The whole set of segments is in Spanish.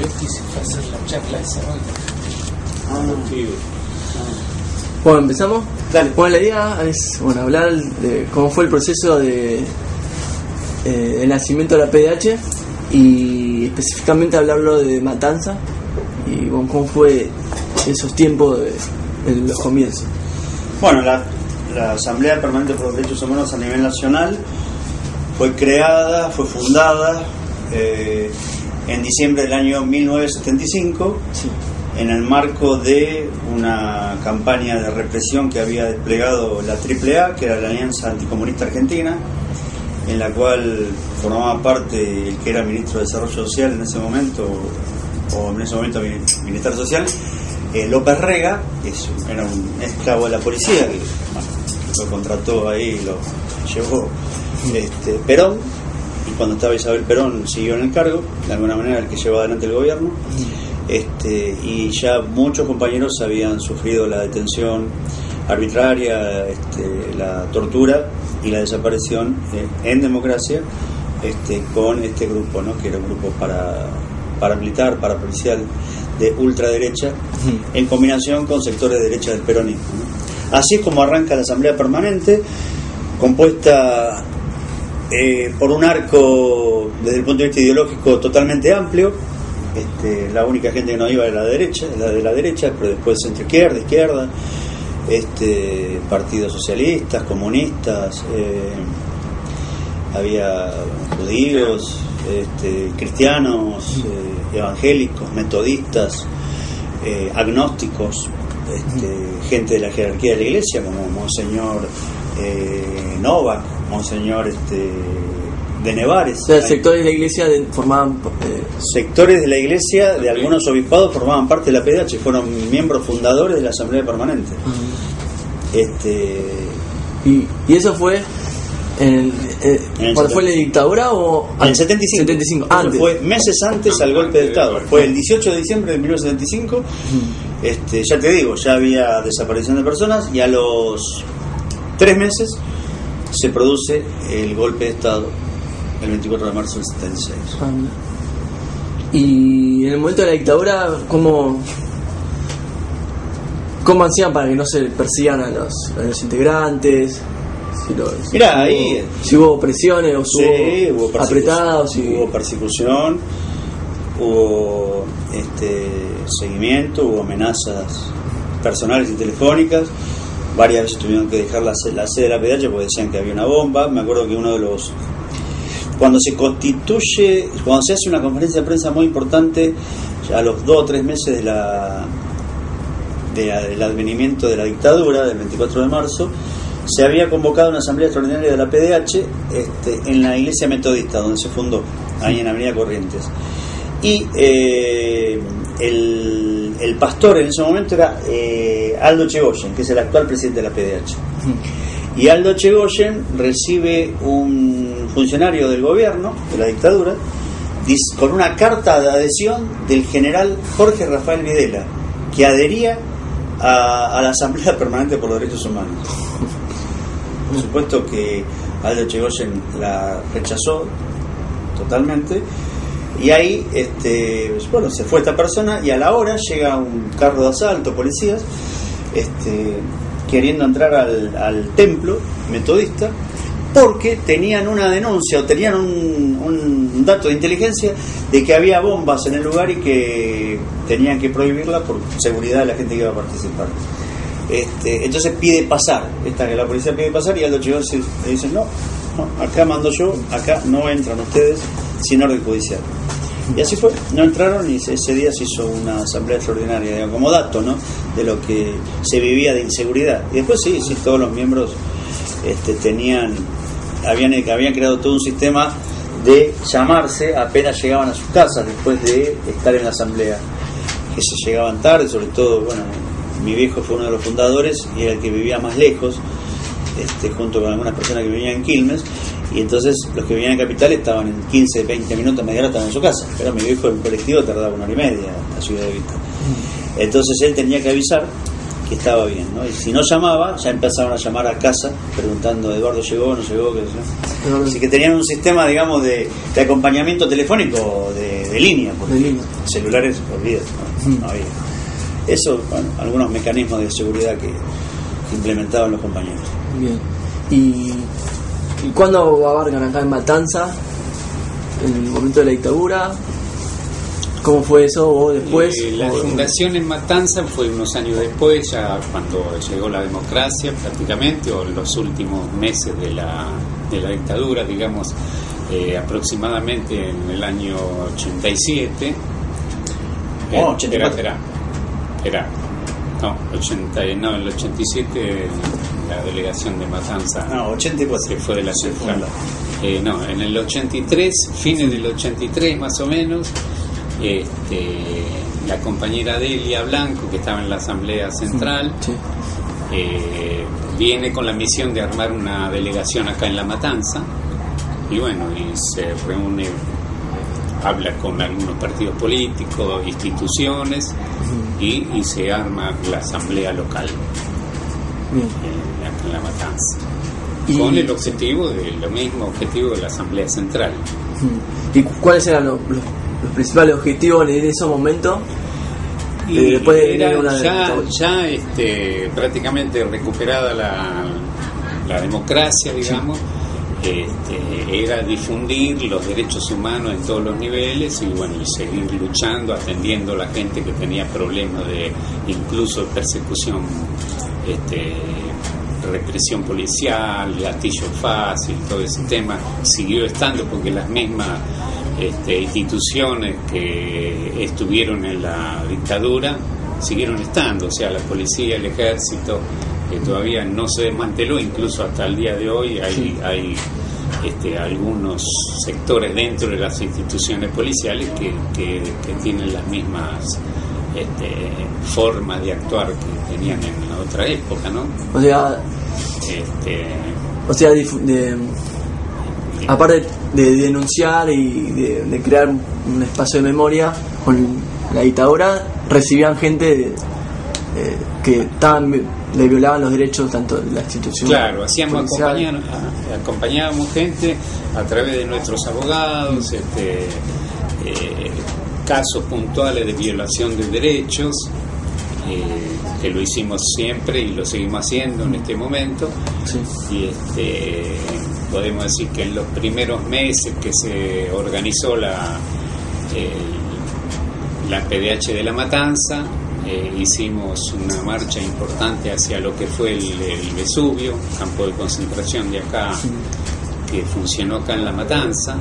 Zelensky se fue a hacer la chacla esa, ¿no? Bueno, ¿empezamos? Dale. Bueno, la idea es hablar de cómo fue el proceso de el nacimiento de la PDH y específicamente hablarlo de Matanza y bueno, cómo fue esos tiempos de los comienzos. Bueno, la Asamblea Permanente por los Derechos Humanos a nivel nacional fue creada, fue fundada en diciembre del año 1975, Sí. en el marco de una campaña de represión que había desplegado la AAA, que era la Alianza Anticomunista Argentina, en la cual formaba parte el que era ministro de Desarrollo Social en ese momento, militar social, López Rega, que era un esclavo de la policía, que lo contrató ahí, lo llevó Perón, y cuando estaba Isabel Perón siguió en el cargo, de alguna manera el que llevó adelante el gobierno. Y ya muchos compañeros habían sufrido la detención arbitraria, la tortura y la desaparición en democracia con este grupo, ¿no? Que era un grupo paramilitar, parapolicial de ultraderecha, en combinación con sectores de derecha del peronismo, ¿no? Así es como arranca la Asamblea Permanente, compuesta por un arco desde el punto de vista ideológico totalmente amplio. La única gente que no iba era la de la derecha, pero después entre izquierda, partidos socialistas, comunistas, había judíos, cristianos, evangélicos, metodistas, agnósticos, gente de la jerarquía de la iglesia como Monseñor Novak, Monseñor de Nevares. O sea, sectores de la iglesia formaban... sectores de la iglesia de algunos obispados formaban parte de la PDH, fueron miembros fundadores de la Asamblea Permanente. Y eso fue ¿cuándo fue la dictadura o...? En el 75. Antes. Fue meses antes al golpe de Estado. Fue el 18 de diciembre de 1975. Ya te digo, ya había desaparición de personas y a los 3 meses se produce el golpe de Estado el 24 de marzo del 76. Y en el momento de la dictadura, ¿cómo hacían para que no se persigan a los integrantes? Mirá, ahí... Si hubo presiones o hubo apretados. Hubo persecución, hubo seguimiento, hubo amenazas personales y telefónicas. Varias veces tuvieron que dejar la sede de la PDH porque decían que había una bomba. Me acuerdo que uno de los... Cuando se hace una conferencia de prensa muy importante, ya a los 2 o 3 meses del advenimiento de la dictadura, del 24 de marzo, se había convocado una asamblea extraordinaria de la PDH en la iglesia metodista, donde se fundó, ahí en Avenida Corrientes. Y el pastor en ese momento era Aldo Chegoyen, que es el actual presidente de la PDH. Y Aldo Chegoyen recibe un funcionario del gobierno, de la dictadura, con una carta de adhesión del general Jorge Rafael Videla, que adhería a la Asamblea Permanente por los Derechos Humanos. Por supuesto que Aldo Chegoyen la rechazó totalmente, y ahí se fue esta persona, y a la hora llega un carro de asalto, policías, queriendo entrar al templo metodista porque tenían una denuncia o tenían un dato de inteligencia de que había bombas en el lugar y que tenían que prohibirla por seguridad de la gente que iba a participar. Entonces pide pasar, la policía pide pasar, y Aldo Chegoyen le dice no, acá mando yo, acá no entran ustedes sin orden judicial. Y así fue, no entraron, y ese día se hizo una asamblea extraordinaria, digamos, como dato, ¿no?, de lo que se vivía de inseguridad. Y después sí, todos los miembros habían creado todo un sistema de llamarse apenas llegaban a sus casas después de estar en la asamblea, que se llegaban tarde, sobre todo, mi viejo fue uno de los fundadores y era el que vivía más lejos, junto con algunas personas que vivían en Quilmes, y entonces los que vivían en Capital estaban en 15, 20 minutos, media hora estaban en su casa, pero mi viejo en colectivo tardaba 1 hora y media a Ciudad de Vista. Entonces él tenía que avisar que estaba bien, ¿no? Y si no llamaba, ya empezaban a llamar a casa preguntando, ¿Eduardo llegó, no llegó? ¿Qué sé yo? Así que tenían un sistema, digamos, de acompañamiento telefónico de línea, porque De línea. celulares, olvídate, no había. Eso, bueno, algunos mecanismos de seguridad que implementaban los compañeros. Bien. ¿Y cuándo abarcan acá en Matanza? ¿En el momento de la dictadura? ¿Cómo fue eso? ¿O después? La fundación en Matanza fue unos años después, ya cuando llegó la democracia prácticamente, o en los últimos meses de la dictadura, digamos, aproximadamente en el año 87. Oh, 84. Espera. No, en el 87 la delegación de Matanza. No, 84. Se fue de la central. No, en el 83, fines del 83 más o menos, la compañera Delia Blanco, que estaba en la Asamblea Central, Sí. viene con la misión de armar una delegación acá en La Matanza, y bueno, y se reúne, habla con algunos partidos políticos, instituciones, y se arma la asamblea local Bien. acá en La Matanza, Y- con el objetivo lo mismo objetivo de la Asamblea Central. ¿Y cuáles eran los principales objetivos en ese momento? Y Después de era una ya prácticamente recuperada la democracia, digamos, era difundir los derechos humanos en todos los niveles y bueno, y seguir luchando, atendiendo a la gente que tenía problemas de incluso persecución, represión policial, gatillo fácil, todo ese tema siguió estando porque las mismas instituciones que estuvieron en la dictadura siguieron estando, o sea, la policía, el ejército, que todavía no se desmanteló, incluso hasta el día de hoy hay algunos sectores dentro de las instituciones policiales que tienen las mismas formas de actuar que tenían en otra época, ¿no? O sea, aparte de denunciar y de crear un espacio de memoria con la dictadura, recibían gente que le violaban los derechos tanto de la institución. Claro, policial. acompañábamos gente a través de nuestros abogados, casos puntuales de violación de derechos, que lo hicimos siempre y lo seguimos haciendo en este momento. Sí. Y podemos decir que en los primeros meses que se organizó la PDH de La Matanza, hicimos una marcha importante hacia lo que fue el Vesubio, campo de concentración de acá, que funcionó acá en La Matanza,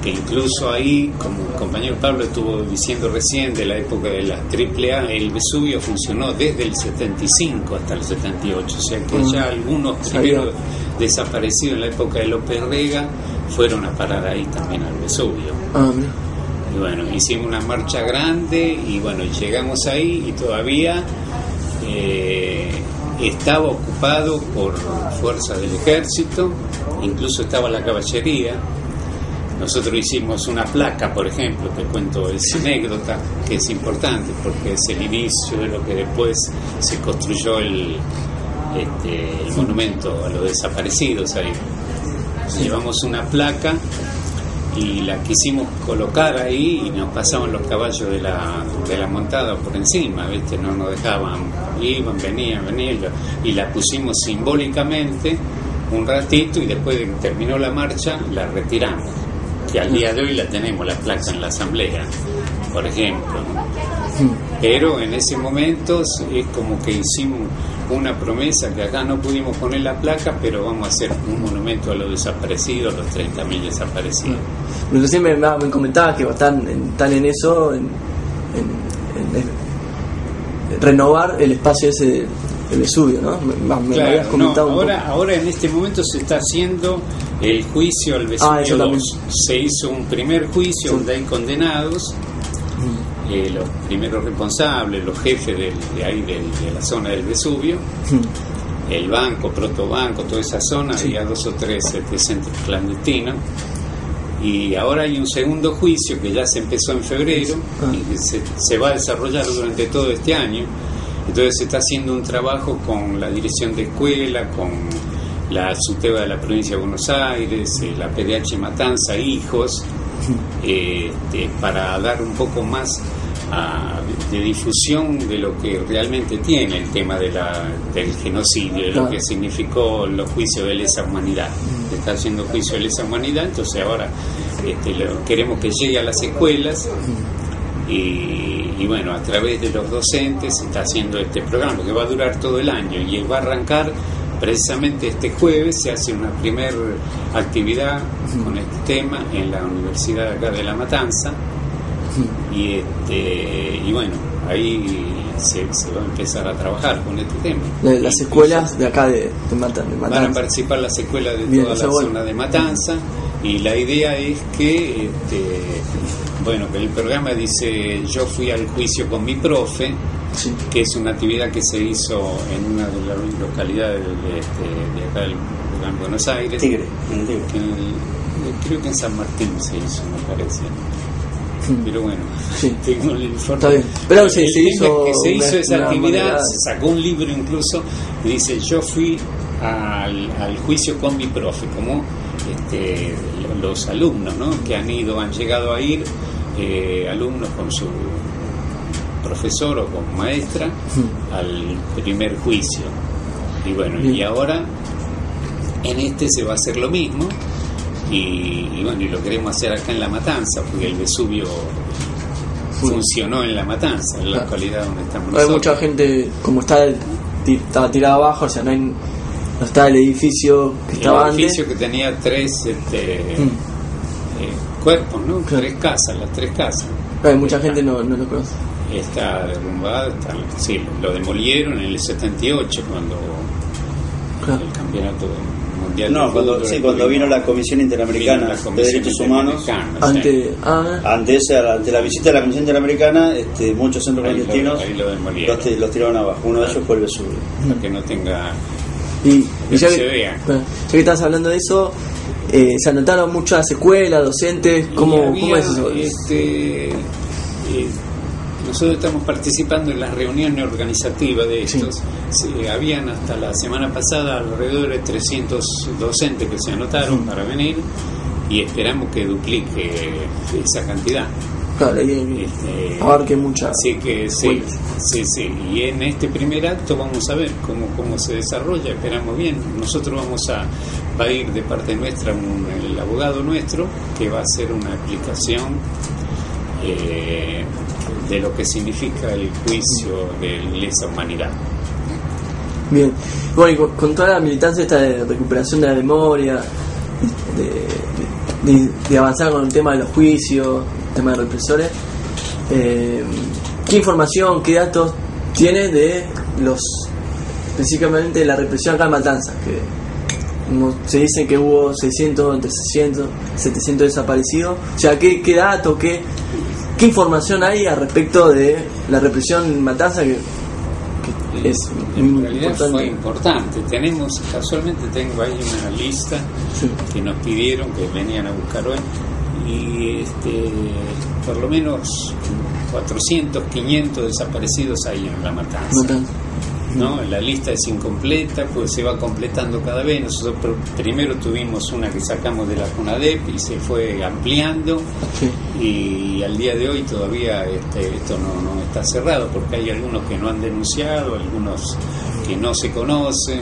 que incluso ahí, como el compañero Pablo estuvo diciendo recién, de la época de la AAA, el Vesubio funcionó desde el 75 hasta el 78, o sea que ya algunos primeros desaparecidos en la época de López Rega fueron a parar ahí también al Vesubio. Mira. Y bueno, hicimos una marcha grande y bueno, llegamos ahí y todavía estaba ocupado por fuerzas del ejército, incluso estaba la caballería. Nosotros hicimos una placa, por ejemplo, te cuento esa anécdota, que es importante porque es el inicio de lo que después se construyó el monumento a los desaparecidos ahí. Llevamos una placa y la quisimos colocar ahí y nos pasaban los caballos de la montada por encima, ¿viste? No nos dejaban, iban, venían y la pusimos simbólicamente un ratito y después de que terminó la marcha la retiramos, que al día de hoy la tenemos, la placa en la asamblea, por ejemplo, ¿no? Pero en ese momento es como que hicimos una promesa que acá no pudimos poner la placa, pero vamos a hacer un monumento a los desaparecidos, a los 30.000 desaparecidos. Recién me comentaba que están en eso, en renovar el espacio ese del Vesubio, ¿no? Me Claro, habías comentado un poco. ahora en este momento se está haciendo el juicio al eso Vesubio también. 2. Se hizo un primer juicio donde hay condenados, los primeros responsables, los jefes de la zona del Vesubio, el banco, protobanco, toda esa zona, había 2 o 3 centros clandestinos. Y ahora hay un segundo juicio que ya se empezó en febrero y que se va a desarrollar durante todo este año, Entonces se está haciendo un trabajo con la dirección de escuela, con la SUTEBA de la provincia de Buenos Aires, la PDH Matanza, hijos, para dar un poco más de difusión de lo que realmente tiene el tema del genocidio, de lo que significó los juicios de lesa humanidad. Se está haciendo juicio de lesa humanidad, entonces ahora queremos que llegue a las escuelas y bueno, a través de los docentes se está haciendo este programa que va a durar todo el año y va a arrancar precisamente este jueves. Se hace una primera actividad con este tema en la Universidad acá de La Matanza y bueno, ahí se va a empezar a trabajar con este tema. Las escuelas de acá de Matanza. Van a participar las escuelas de toda la zona de Matanza y la idea es que que el programa dice yo fui al juicio con mi profe, que es una actividad que se hizo en una de las localidades de acá en Buenos Aires, Tigre. Creo que en San Martín se hizo, me parece. Pero bueno, tengo el informe. Está bien. Pero se hizo, se hizo esa actividad, se sacó un libro incluso, y dice yo fui al juicio con mi profe, como los alumnos, ¿no? Que han llegado a ir, alumnos con su profesor o con maestra al primer juicio. Y bueno, y ahora en se va a hacer lo mismo. Y lo queremos hacer acá en La Matanza, porque el Vesubio funcionó en La Matanza, en la localidad donde estamos nosotros. Hay mucha gente, como estaba tirado abajo, o sea, no está el edificio que estaba antes. El edificio que tenía 3 cuerpos, ¿no? Claro. 3 casas, las 3 casas. Hay mucha gente no lo conoce. Está derrumbado, lo demolieron en el 78 cuando el campeonato mundial de fútbol, cuando vino la Comisión Interamericana de Derechos Humanos ante la visita de la Comisión Interamericana, muchos centros clandestinos los tiraron abajo. Uno de ellos fue el Vesubio, para que no tenga y ya se vea. Ya que estás hablando de eso, se anotaron muchas escuelas, docentes, ¿cómo es eso? Nosotros estamos participando en las reuniones organizativas de estos. Habían hasta la semana pasada alrededor de 300 docentes que se anotaron para venir y esperamos que duplique esa cantidad. Claro, abarque mucha. Así que sí. Y en este primer acto vamos a ver cómo se desarrolla. Esperamos bien. Nosotros va a ir de parte nuestra el abogado nuestro que va a hacer una explicación de lo que significa el juicio de lesa humanidad. Bien, bueno, y con toda la militancia esta de recuperación de la memoria, de avanzar con el tema de los juicios, el tema de represores, ¿qué información, qué datos tiene de específicamente de la represión acá en Matanza? Que se dice que hubo 600, entre 600, 700 desaparecidos. O sea, ¿qué datos, qué información hay al respecto de la represión en Matanza que es en realidad importante? Fue importante. Casualmente tengo ahí una lista que nos pidieron, que venían a buscar hoy, y por lo menos 400, 500 desaparecidos hay en La Matanza. ¿No? La lista es incompleta, pues se va completando cada vez. Nosotros primero tuvimos una que sacamos de la CONADEP y se fue ampliando, y al día de hoy todavía esto no está cerrado, porque hay algunos que no han denunciado, algunos que no se conocen,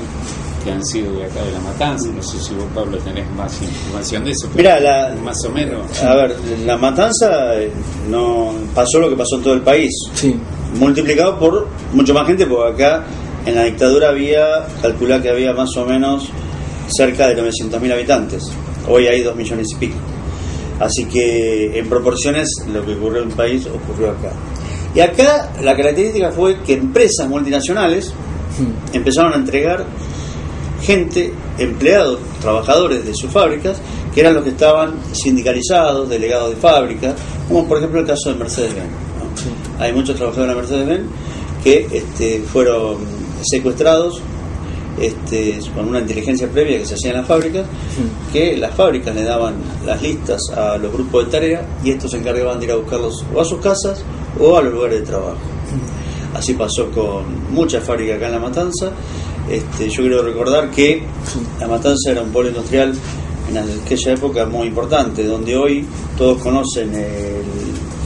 que han sido de acá de La Matanza. No sé si vos, Pablo, tenés más información de eso. Mira, más o menos. A ver, La Matanza no pasó lo que pasó en todo el país, multiplicado por mucho más gente, porque acá en la dictadura calculá que había más o menos cerca de 900.000 habitantes. Hoy hay 2 millones y pico. Así que en proporciones lo que ocurrió en el país ocurrió acá. Y acá la característica fue que empresas multinacionales empezaron a entregar gente, empleados, trabajadores de sus fábricas, que eran los que estaban sindicalizados, delegados de fábrica, como por ejemplo el caso de Mercedes-Benz, ¿no? Hay muchos trabajadores de Mercedes-Benz que fueron secuestrados con una inteligencia previa que se hacía en las fábricas, que las fábricas le daban las listas a los grupos de tarea y estos se encargaban de ir a buscarlos o a sus casas o a los lugares de trabajo. Así pasó con muchas fábricas acá en La Matanza. Yo quiero recordar que La Matanza era un polo industrial en aquella época muy importante, donde hoy todos conocen el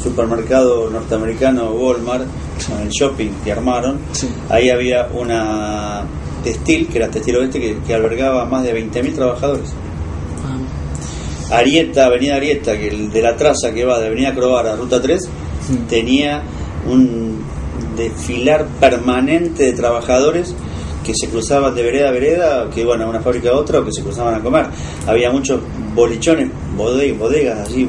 supermercado norteamericano Walmart, con el shopping que armaron. Sí. Ahí había una textil, que era Textil Oeste, que albergaba más de 20.000 trabajadores. Avenida Arieta, que el de la traza que va de Avenida Crobar a Ruta 3, tenía un desfilar permanente de trabajadores que se cruzaban de vereda a vereda, que iban a una fábrica a otra o que se cruzaban a comer. Había muchos bolichones, bodegas allí,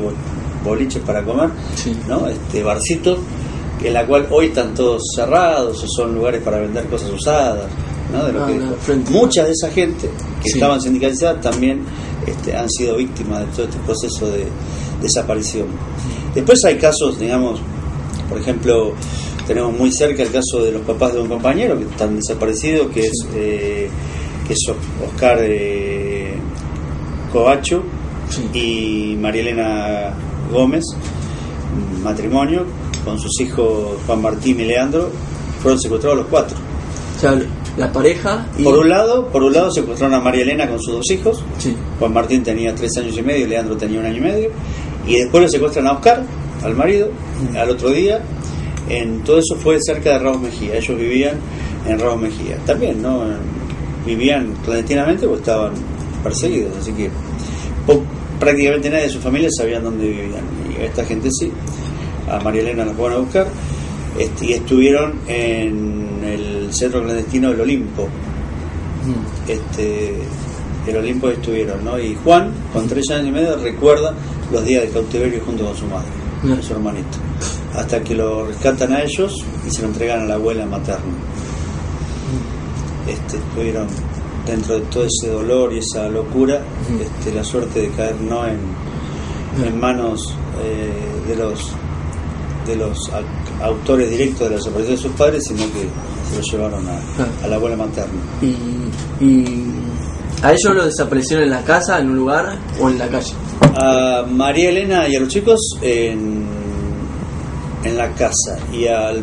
boliches para comer, sí, ¿no? Barcitos, en la cual hoy están todos cerrados o son lugares para vender cosas usadas, ¿no? De lo que mucha de esa gente que estaban sindicalizadas también han sido víctimas de todo este proceso de desaparición. Después hay casos, digamos, por ejemplo, tenemos muy cerca el caso de los papás de un compañero que están desaparecidos, que es Oscar Covacho y María Elena Gómez, matrimonio, con sus hijos Juan Martín y Leandro, fueron secuestrados los 4. O sea, la pareja y... Por un lado secuestraron a María Elena con sus 2 hijos. Sí. Juan Martín tenía 3 años y medio, Leandro tenía 1 año y medio. Y después lo secuestran a Oscar, al marido, al otro día. Todo eso fue cerca de Ramos Mejía. Ellos vivían en Ramos Mejía. También, ¿no? Vivían clandestinamente o estaban perseguidos. Así que prácticamente nadie de su familia sabía dónde vivían. Y a esta gente sí. A María Elena la fueron a buscar. Y estuvieron en el centro clandestino del Olimpo. El Olimpo estuvieron, ¿no? Y Juan, con 3 años y medio, recuerda los días de cautiverio junto con su madre, con su hermanito, hasta que lo rescatan a ellos y se lo entregan a la abuela materna. Tuvieron, dentro de todo ese dolor y esa locura, la suerte de caer no en manos de los autores directos de la desaparición de sus padres, sino que se lo llevaron a la abuela materna. ¿Y a ellos los desaparecieron en la casa, en un lugar o en la calle? A María Elena y a los chicos en la casa, y al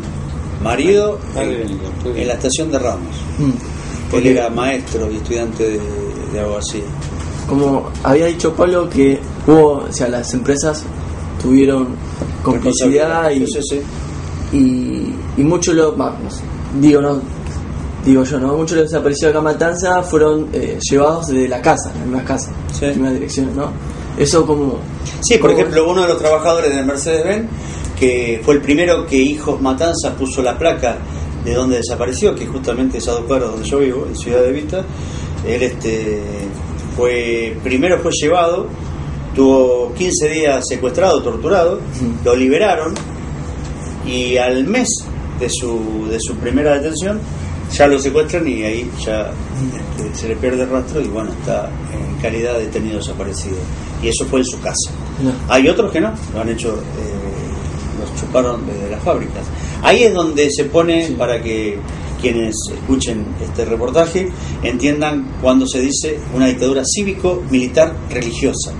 marido en la estación de Ramos. Él era maestro y estudiante de abogacía. Como había dicho Pablo, que las empresas tuvieron complicidad y muchos muchos de los desaparecidos acá en Matanza fueron llevados de la casa, en una casa, en una dirección, ¿no? Eso como... Sí, por ejemplo, uno de los trabajadores de Mercedes-Benz, que fue el primero que Hijos Matanza puso la placa de donde desapareció, que justamente es a 2 cuadras donde yo vivo, en Ciudad de Vista. Él primero fue llevado, tuvo 15 días secuestrado, torturado, lo liberaron, y al mes de su primera detención ya lo secuestran, y ahí ya se le pierde el rastro, y bueno, está en calidad de detenido desaparecido, y eso fue en su casa. Hay otros que no, lo han hecho, los chuparon desde las fábricas. Ahí es donde se pone, para que quienes escuchen este reportaje entiendan cuando se dice una dictadura cívico-militar religiosa.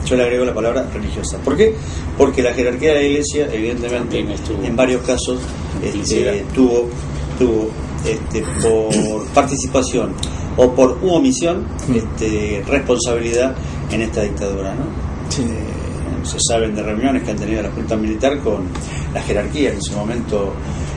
Yo le agrego la palabra religiosa. ¿Por qué? Porque la jerarquía de la iglesia, evidentemente, en varios casos tuvo por participación o por omisión responsabilidad en esta dictadura, ¿no? Se saben de reuniones que han tenido la Junta Militar con la jerarquía. En ese momento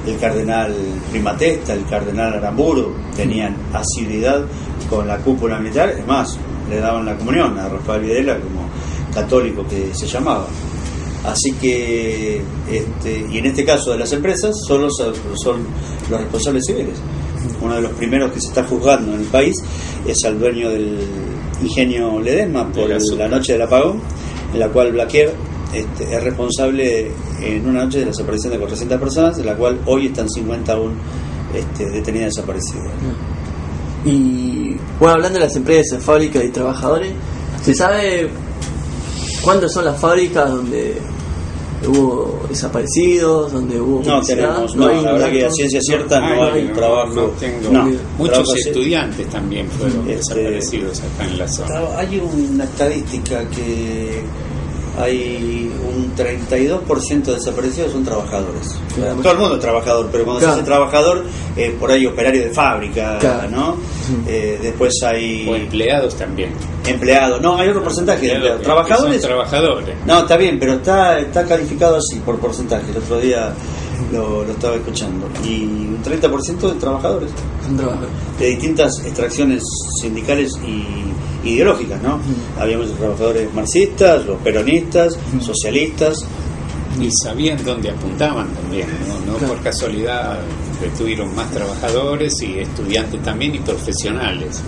el cardenal Primatesta, el cardenal Aramburu tenían asiduidad con la cúpula militar. Es más, le daban la comunión a Rafael Videla como católico que se llamaba. Así que y en este caso de las empresas son los responsables civiles. Uno de los primeros que se está juzgando en el país es al dueño del ingenio Ledesma por la noche del apagón, en la cual Blaquier es responsable en una noche de la desaparición de 400 personas, de la cual hoy están 50 aún detenidas desaparecidas. Y bueno, hablando de las empresas, fábricas y trabajadores, ¿se sabe cuántas son las fábricas donde hubo desaparecidos, donde hubo la verdad que a ciencia cierta no hay trabajo. Muchos estudiantes también fueron desaparecidos acá en la zona. Hay una estadística que hay un 32% de desaparecidos son trabajadores. Claro. Todo el mundo es trabajador, pero cuando Claro. se dice trabajador, por ahí operario de fábrica, Claro. ¿no? Después hay O empleados también. empleados. No, hay otro porcentaje de empleados. Que Trabajadores. son trabajadores. No, está bien, pero está calificado así por porcentaje. El otro día lo estaba escuchando. Y un 30% de trabajadores Un trabajo. de distintas extracciones sindicales y ideológicas, ¿no? Había muchos trabajadores marxistas, los peronistas, socialistas. Y sabían dónde apuntaban también, no Claro. por casualidad tuvieron más trabajadores y estudiantes también y profesionales.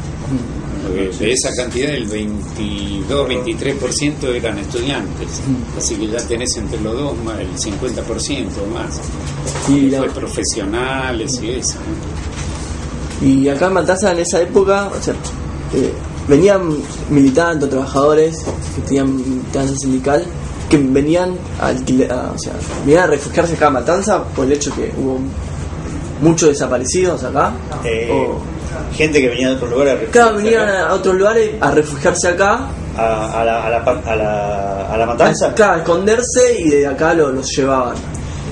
Porque de esa cantidad el 22-23% eran estudiantes, así que ya tenés entre los dos más el 50% o más. Y, la- Fue profesionales y eso, ¿no? y acá en Matanza en esa época, o sea, venían militantes, trabajadores que tenían militancia sindical, que venían venían a refugiarse acá en Matanza por el hecho que hubo muchos desaparecidos acá. Gente que venía de otros lugares a Claro, refugiarse venían acá, a otros lugares a refugiarse acá, a la matanza. claro, a esconderse y de acá los llevaban.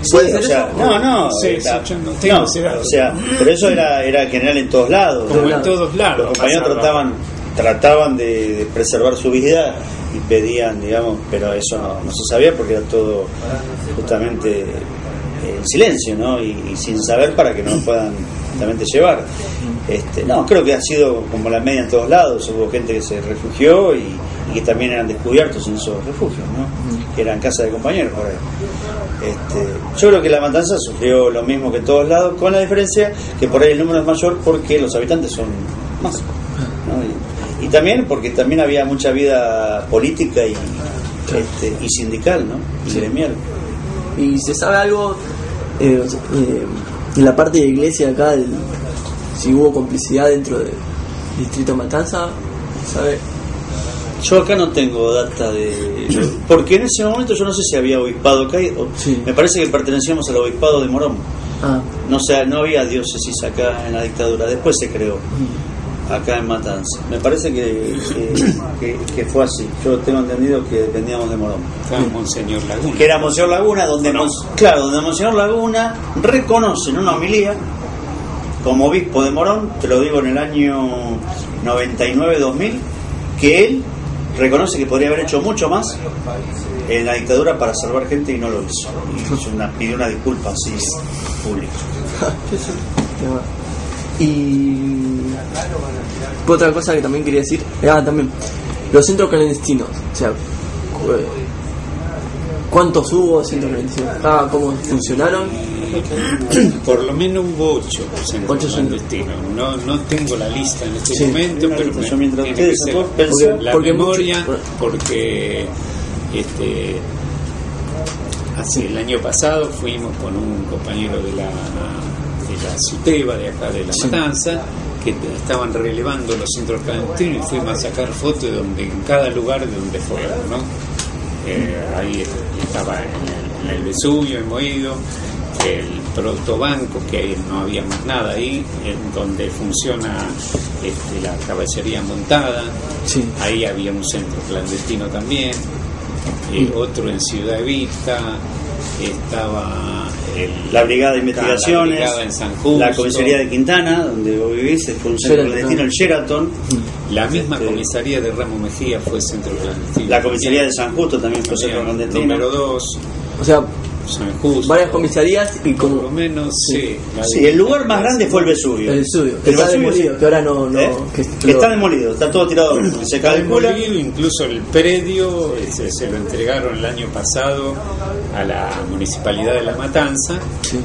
Sí, ¿Puede ser o sea, eso? no, Sí, yo no tengo ese dato. o sea, pero eso era general en todos lados. Como Claro. en todos lados. Los compañeros pasaba. trataban de preservar su vida y pedían, digamos, pero eso no se sabía porque era todo justamente en silencio, ¿no? Y sin saber para que no lo puedan justamente llevar. No, creo que ha sido como la media en todos lados. Hubo gente que se refugió y que también eran descubiertos en esos refugios, ¿no? Que eran casas de compañeros por ahí. Yo creo que La Matanza sufrió lo mismo que en todos lados, con la diferencia que por ahí el número es mayor porque los habitantes son más, ¿no? Y también porque también había mucha vida política y sindical, ¿no? Y Sí. gremial. Y se sabe algo en la parte de iglesia acá, si hubo complicidad dentro del distrito Matanza, ¿sabe? Yo acá no tengo data porque en ese momento yo no sé si había obispado acá, Sí. me parece que pertenecíamos al obispado de Morón. Ah, No había diócesis acá en la dictadura, después se creó acá en Matanza. Me parece que fue así. Yo tengo entendido que dependíamos de Morón. Estaba Monseñor Laguna. Que era Monseñor Laguna, donde donde Monseñor Laguna reconoce en una homilía como obispo de Morón, te lo digo en el año 99-2000, que él reconoce que podría haber hecho mucho más en la dictadura para salvar gente y no lo hizo. Y pidió una disculpa así pública. y otra cosa que también quería decir, también los centros clandestinos, o sea, ¿cuántos hubo centros clandestinos? ¿Cómo funcionaron? Por lo menos hubo 8 centros 8 centros. clandestinos. No tengo la lista en este Sí. momento, pero Yo mientras tiene ustedes que ser todos pensan- la porque memoria, mucho- porque hace el año pasado fuimos con un compañero de la SUTEBA de acá de La Matanza, que estaban relevando los centros clandestinos y fuimos a sacar fotos en cada lugar de donde fueron, ¿no? Ahí estaba en el Vesubio, en Moído, el Protobanco, que no había más nada ahí, en donde funciona la caballería montada. Sí. Ahí había un centro clandestino también, otro en Ciudad Evita, estaba La Brigada de Investigaciones, la Brigada en San Justo, la Comisaría de Quintana, donde vos vivís, fue un centro Sheraton. clandestino, el Sheraton, la misma comisaría de Ramos Mejía fue centro clandestino. la Comisaría de San Justo también fue centro También, clandestino. número 2, O sea, San Justo. varias comisarías y Por lo como menos, sí. Sí, el lugar más grande fue el Vesubio. el estudio, que El está Vesubio, demolido, sí. que ahora no Que está demolido, está todo tirado. Se calcula. Demolido, incluso el predio se lo entregaron el año pasado a la Municipalidad de La Matanza, Sí.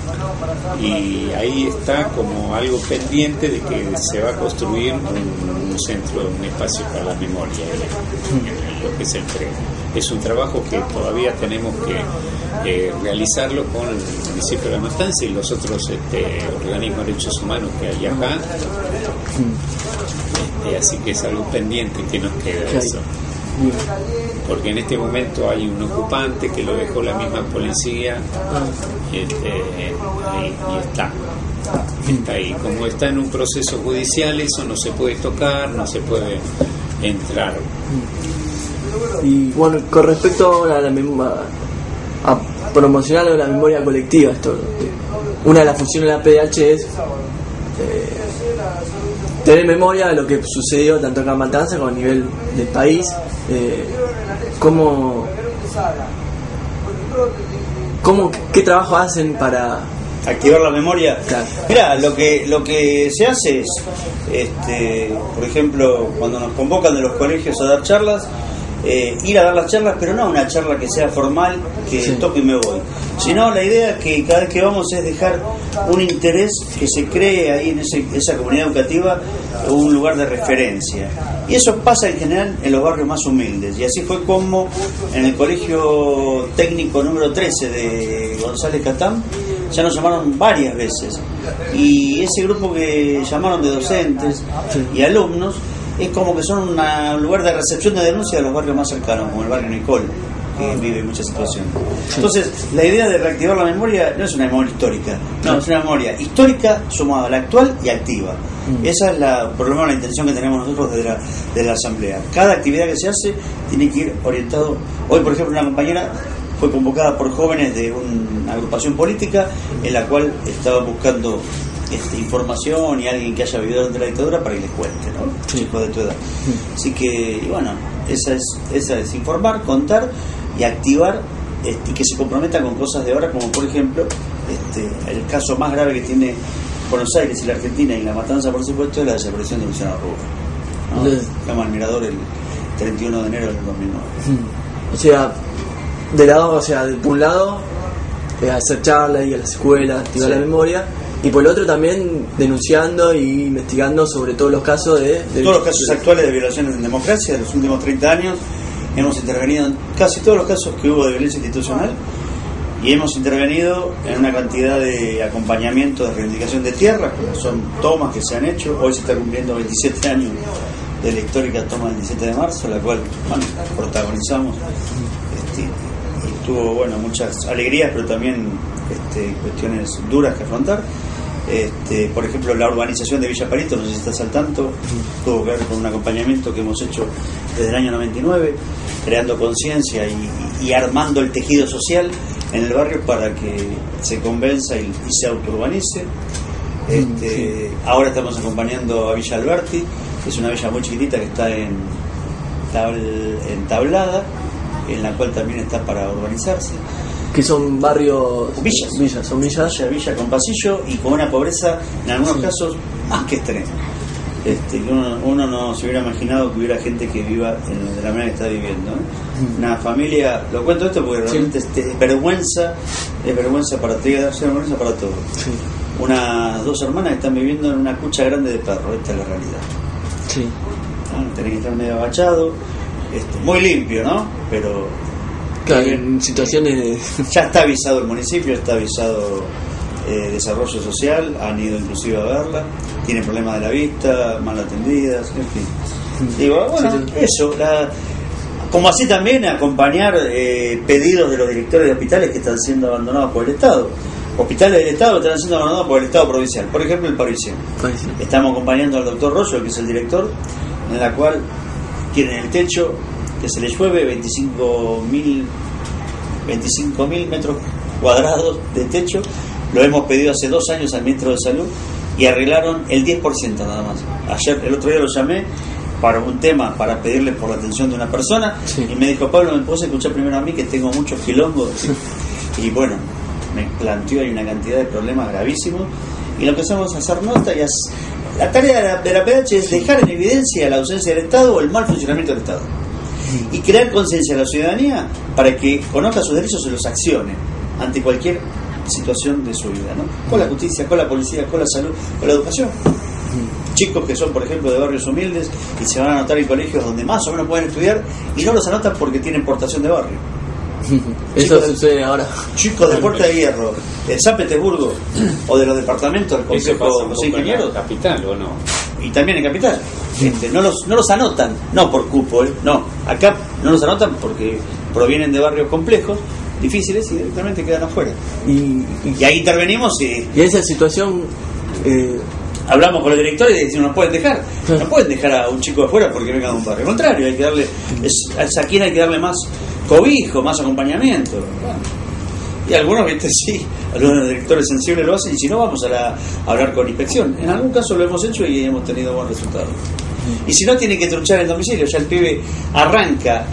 y ahí está como algo pendiente de que se va a construir un centro, un espacio para la memoria en lo que es el predio. Es un trabajo que todavía tenemos que realizarlo con el municipio de La Matanza y los otros organismos de derechos humanos que hay acá. Así que es algo pendiente que nos queda Claro. eso. Bien. Porque en este momento hay un ocupante que lo dejó la misma policía y está ahí. Como está en un proceso judicial, eso no se puede tocar, no se puede entrar. Y bueno, con respecto a a promocionar la memoria colectiva, una de las funciones de la PDH es tener memoria de lo que sucedió tanto acá en Matanza como a nivel del país. ¿Qué trabajo hacen para activar la memoria? Claro. Mira, lo que se hace es, por ejemplo, cuando nos convocan de los colegios a dar charlas, ir a dar las charlas, pero no una charla que sea formal, que Sí. toque y me voy, sino la idea que cada vez que vamos es dejar un interés, que se cree ahí en esa comunidad educativa un lugar de referencia. Y eso pasa en general en los barrios más humildes, y así fue como en el colegio técnico número 13 de González Catán ya nos llamaron varias veces, y ese grupo que llamaron de docentes y alumnos es como que son un lugar de recepción de denuncia de los barrios más cercanos, como el barrio Nicol, que vive muchas situaciones. Entonces, la idea de reactivar la memoria no es una memoria histórica, no, es una memoria histórica sumada a la actual y activa. Esa es por lo menos la intención que tenemos nosotros de la asamblea. Cada actividad que se hace tiene que ir orientado. Hoy, por ejemplo, una compañera fue convocada por jóvenes de una agrupación política en la cual estaba buscando información y alguien que haya vivido durante la dictadura para que les cuente, ¿no? Chicos de tu edad. Así que, y bueno, esa es informar, contar y activar, y que se comprometa con cosas de ahora, como por ejemplo el caso más grave que tiene Buenos Aires y la Argentina y la Matanza, por supuesto, es la desaparición de Luciano Rubio, ¿no? Llama al Mirador el 31 de enero del 2009. O sea, de un lado hacer charlas y a las escuelas, activar la memoria, y por el otro también denunciando y investigando sobre todos los casos todos los casos actuales de violaciones en democracia de los últimos 30 años. Hemos intervenido en casi todos los casos que hubo de violencia institucional, y hemos intervenido en una cantidad de acompañamiento de reivindicación de tierras, como son tomas que se han hecho. Hoy se está cumpliendo 27 años de la histórica toma del 17 de marzo, la cual protagonizamos, y tuvo muchas alegrías, pero también cuestiones duras que afrontar. Por ejemplo, la urbanización de Villa Parito, no sé si estás al tanto, tuvo que ver con un acompañamiento que hemos hecho desde el año 99, creando conciencia y armando el tejido social en el barrio para que se convenza y se autourbanice. Ahora estamos acompañando a Villa Alberti, que es una villa muy chiquitita que está en Tablada, en la cual también está para urbanizarse. Que son barrios... Villas. Son villas. Villa con pasillo y con una pobreza, en algunos casos, más que extrema. Uno no se hubiera imaginado que hubiera gente que viva de la manera que está viviendo, ¿no? Una familia, lo cuento esto porque realmente es vergüenza para todos. Sí. Unas 2 hermanas que están viviendo en una cucha grande de perro, esta es la realidad. Sí. ¿No? Tenés que estar medio agachado, muy limpio, ¿no? Pero claro, en situaciones ya está avisado el municipio, está avisado Desarrollo Social, han ido inclusive a verla, tienen problemas de la vista, mal atendidas, en fin. Digo, eso, como así también acompañar pedidos de los directores de hospitales que están siendo abandonados por el Estado. Hospitales del Estado que están siendo abandonados por el Estado provincial, por ejemplo el Parisien. Estamos acompañando al doctor Rollo, que es el director, en la cual tienen el techo que se les llueve 25.000 metros cuadrados de techo. Lo hemos pedido hace 2 años al ministro de Salud y arreglaron el 10% nada más. El otro día lo llamé para un tema, para pedirle por la atención de una persona, y me dijo: Pablo, ¿me puedes escuchar primero a mí, que tengo muchos quilombos? Y bueno, me planteó ahí una cantidad de problemas gravísimos, y lo que hacemos es hacer nota y la tarea de la PDH es dejar en evidencia la ausencia del Estado o el mal funcionamiento del Estado, y crear conciencia a la ciudadanía para que conozca sus derechos y los accione ante cualquier situación de su vida, ¿no? Con la justicia, con la policía, con la salud, con la educación. Chicos que son, por ejemplo, de barrios humildes y se van a anotar en colegios donde más o menos pueden estudiar y no los anotan porque tienen portación de barrio. Eso sucede ahora. Chicos de Puerta de Hierro, de San Petersburgo o de los departamentos del Consejo de Ingenieros. ¿Capital o no? Y también en Capital. No los anotan, no por cupo, no. Acá no los anotan porque provienen de barrios complejos, difíciles, y directamente quedan afuera. Y ahí intervenimos y en esa situación hablamos con los directores y decimos, no pueden dejar a un chico afuera porque venga de un barrio. Al contrario, hay que darle, es a quien hay que darle más cobijo, más acompañamiento. Bueno, y algunos, viste, sí, algunos directores sensibles lo hacen, y si no, vamos a hablar con inspección. En algún caso lo hemos hecho y hemos tenido buenos resultados. Y si no, tiene que truchar el domicilio, ya el pibe arranca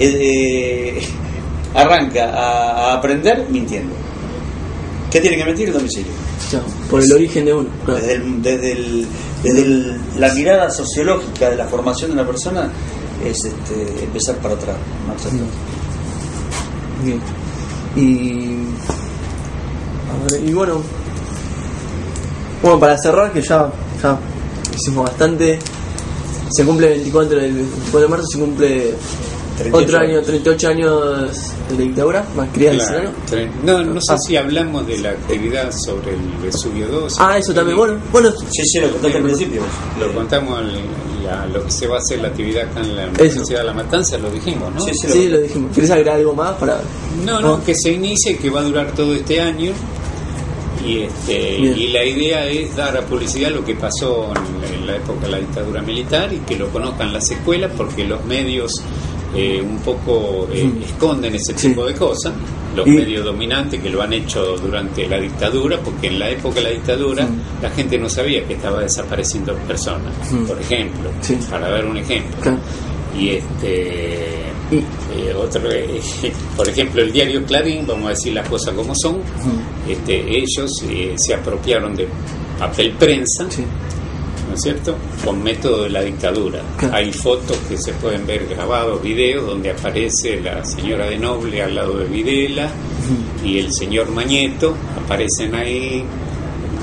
a aprender mintiendo. ¿Qué tiene que mentir? El domicilio. Claro, por el origen de uno. Claro. Desde la mirada sociológica de la formación de una persona es empezar para atrás, marcha atrás. Bien. Y bueno, para cerrar, que ya hicimos bastante. Se cumple el 24 de marzo, se cumple 38 años de la dictadura, más querías claro, decir, ¿no? No sé si hablamos de la actividad sobre el Vesubio 2. Eso también, bueno. Sí, lo contaste al principio. Lo contamos, lo que se va a hacer la actividad acá en la Universidad de La Matanza, lo dijimos, ¿no? Sí, lo dijimos. ¿Querés agregar algo más para...? No, que se inicie, que va a durar todo este año. Y la idea es dar a publicidad lo que pasó en la época de la dictadura militar y que lo conozcan las escuelas, porque los medios un poco esconden ese tipo de cosas, los medios dominantes que lo han hecho durante la dictadura, porque en la época de la dictadura la gente no sabía que estaba desapareciendo personas, por ejemplo, para dar un ejemplo. Claro. Por ejemplo, el diario Clarín, vamos a decir las cosas como son, ellos se apropiaron de papel prensa, ¿no es cierto?, con método de la dictadura. Hay fotos que se pueden ver grabados, videos, donde aparece la señora de Noble al lado de Videla y el señor Mañeto, aparecen ahí,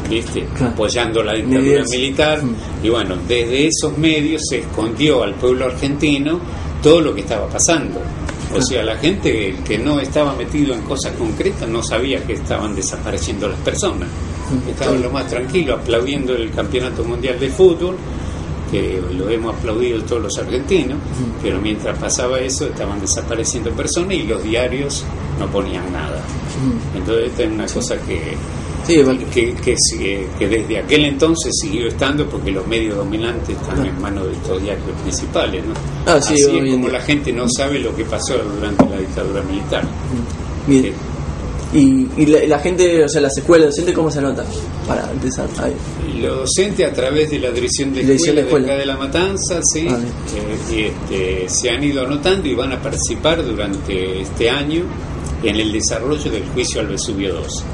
¿viste?, apoyando la dictadura militar. Y bueno, desde esos medios se escondió al pueblo argentino todo lo que estaba pasando. O sea, la gente que no estaba metido en cosas concretas no sabía que estaban desapareciendo las personas. Estaban lo más tranquilo, aplaudiendo el Campeonato Mundial de Fútbol, que lo hemos aplaudido todos los argentinos, pero mientras pasaba eso estaban desapareciendo personas y los diarios no ponían nada. Entonces esta es una cosa que desde aquel entonces siguió estando, porque los medios dominantes están en manos de estos diarios principales, ¿no? Así es como la gente no sabe lo que pasó durante la dictadura militar. Bien. Y la gente, o sea, las escuelas docentes, ¿cómo se anotan? Para empezar ahí. Los docentes a través de la dirección de escuela de acá de La Matanza, se han ido anotando y van a participar durante este año en el desarrollo del juicio al Vesubio 2,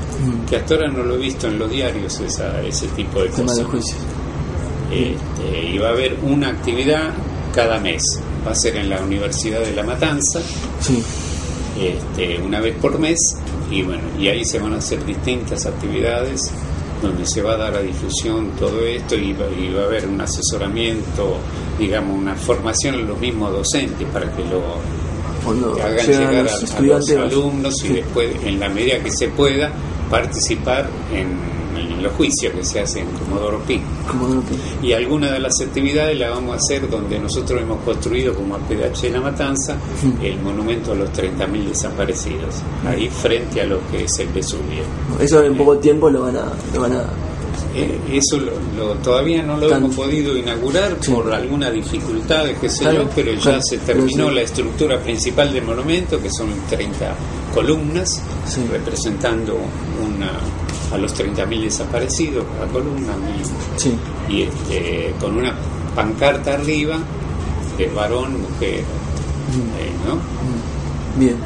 que hasta ahora no lo he visto en los diarios, ese tipo de cosas. Y va a haber una actividad cada mes, va a ser en la Universidad de La Matanza, una vez por mes, y bueno, y ahí se van a hacer distintas actividades donde se va a dar a difusión todo esto, y va a haber un asesoramiento, digamos, una formación en los mismos docentes para que que hagan llegar a los alumnos, y después, en la medida que se pueda, participar en los juicios que se hacen en Comodoro Pi. Y algunas de las actividades las vamos a hacer donde nosotros hemos construido, como APDH de La Matanza, el monumento a los 30.000 desaparecidos, ahí frente a lo que es el Vesubio. Eso en poco tiempo lo van a eso todavía no lo hemos podido inaugurar por alguna dificultad, pero ya se terminó la estructura principal del monumento, que son 30 columnas representando a los 30.000 desaparecidos, cada columna, y con una pancarta arriba de varón, mujer, ¿no? Bien.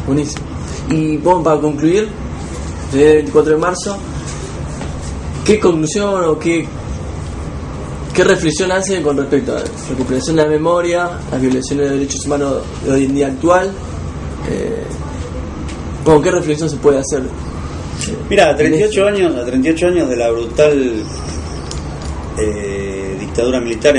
Buenísimo. Y bueno, para concluir, el 24 de marzo, ¿qué conclusión o qué reflexión hace con respecto a la recuperación de la memoria, las violaciones de derechos humanos de hoy en día actual? ¿Qué reflexión se puede hacer? Mira, a 38 años de la brutal dictadura militar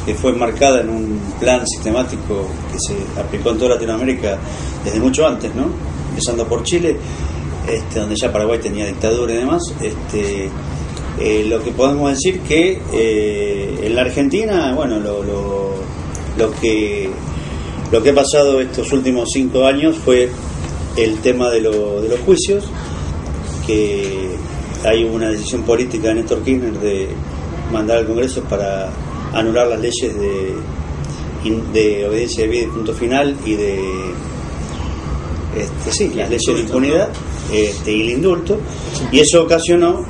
que fue enmarcada en un plan sistemático que se aplicó en toda Latinoamérica desde mucho antes, ¿no? Empezando por Chile, donde ya Paraguay tenía dictadura y demás. Lo que podemos decir que en la Argentina, bueno, lo que ha pasado estos últimos 5 años fue el tema de los juicios, que hay una decisión política de Néstor Kirchner de mandar al Congreso para anular las leyes de obediencia debida y punto final y de las leyes de impunidad y el indulto, y eso ocasionó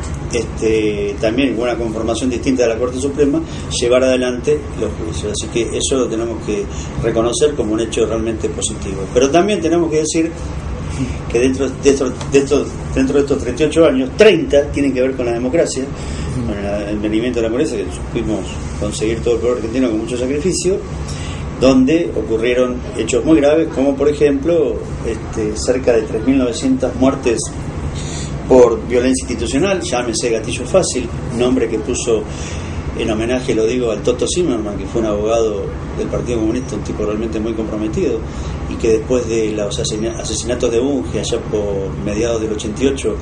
también con una conformación distinta de la Corte Suprema llevar adelante los juicios, así que eso lo tenemos que reconocer como un hecho realmente positivo. Pero también tenemos que decir que dentro de estos 38 años, 30 tienen que ver con la democracia, con el venimiento de la democracia, que supimos conseguir todo el pueblo argentino con mucho sacrificio, donde ocurrieron hechos muy graves, como por ejemplo cerca de 3.900 muertes por violencia institucional, llámese gatillo fácil, nombre que puso en homenaje, lo digo, al Toto Zimmerman, que fue un abogado del Partido Comunista, un tipo realmente muy comprometido, y que después de los asesinatos de Bunge, allá por mediados del 88,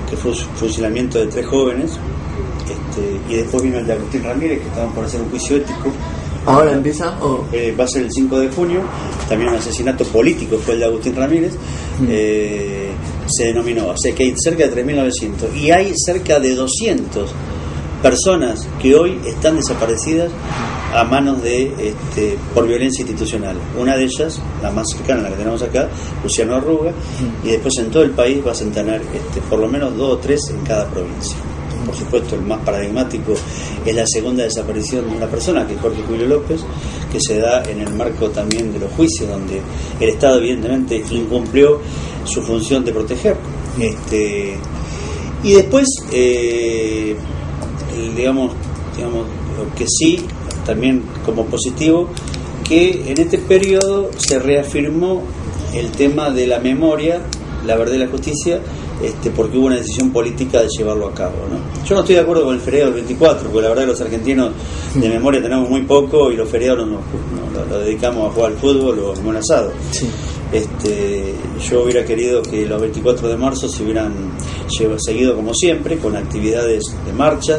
que fue fusilamiento de 3 jóvenes, y después vino el de Agustín Ramírez, que estaban por hacer un juicio ético. ¿Ahora empieza? Va a ser el 5 de junio, también un asesinato político fue el de Agustín Ramírez, se denominó, o sea que hay cerca de 3.900, y hay cerca de 200 personas que hoy están desaparecidas a manos por violencia institucional. Una de ellas, la más cercana, la que tenemos acá, Luciano Arruga, y después en todo el país va a centenar por lo menos 2 o 3 en cada provincia. Por supuesto, el más paradigmático es la segunda desaparición de una persona, que es Jorge Julio López, que se da en el marco también de los juicios, donde el Estado evidentemente incumplió su función de proteger. Y después, digamos, lo que sí, también como positivo, que en este periodo se reafirmó el tema de la memoria, la verdad y la justicia, porque hubo una decisión política de llevarlo a cabo, ¿no? Yo no estoy de acuerdo con el feriado del 24, porque la verdad que los argentinos de memoria tenemos muy poco, y los feriados lo dedicamos a jugar al fútbol o a comer un asado. Sí. Yo hubiera querido que los 24 de marzo se hubieran seguido como siempre, con actividades de marcha.